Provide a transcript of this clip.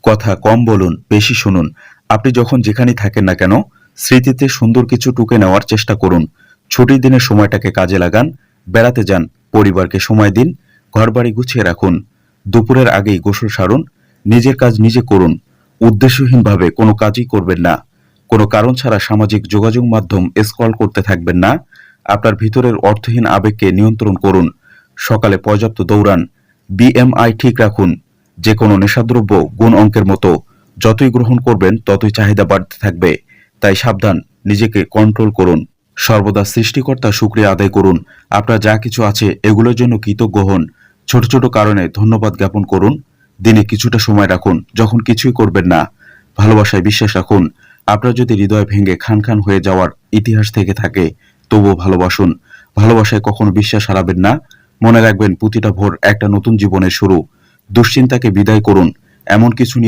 কথা কম বলুন, বেশি শুনুন। আপনি যখন যেখানেই থাকেন না কেন, স্মৃতিতে সুন্দর কিছু টুকে নেওয়ার চেষ্টা করুন। ছুটির দিনের সময়টাকে কাজে লাগান, বেড়াতে যান, পরিবারকে সময় দিন, ঘরবাড়ি গুছিয়ে রাখুন। দুপুরের আগেই গোসল সারুন, নিজের কাজ নিজে করুন। উদ্দেশ্যহীনভাবে কোনো কাজই করবেন না। কোনো কারণ ছাড়া সামাজিক যোগাযোগ মাধ্যম স্ক্রল করতে থাকবেন না। আপনার ভিতরের অর্থহীন আবেগকে নিয়ন্ত্রণ করুন। সকালে পর্যাপ্ত দৌড়ান, বিএমআই ঠিক রাখুন। যে কোনো নেশাদ্রব্য গুণ অঙ্কের মতো, যতই গ্রহণ করবেন ততই চাহিদা বাড়তে থাকবে। তাই সাবধান, নিজেকে কন্ট্রোল করুন। সর্বদা সৃষ্টিকর্তার শুকরিয়া আদায় করুন। আপনার যা কিছু আছে এগুলোর জন্য কৃতজ্ঞ হন। ছোট ছোট কারণে ধন্যবাদ জ্ঞাপন করুন। দিনে কিছুটা সময় রাখুন যখন কিছুই করবেন না। ভালোবাসায় বিশ্বাস রাখুন। আপনার যদি হৃদয় ভেঙে খান খান হয়ে যাওয়ার ইতিহাস থেকে থাকে, তবুও ভালোবাসুন। ভালোবাসায় কখনো বিশ্বাস হারাবেন না। মনে রাখবেন, প্রতিটা ভোর একটা নতুন জীবনের শুরু। দুশ্চিন্তাকে বিদায় করুন। এমন কিছু নিয়ে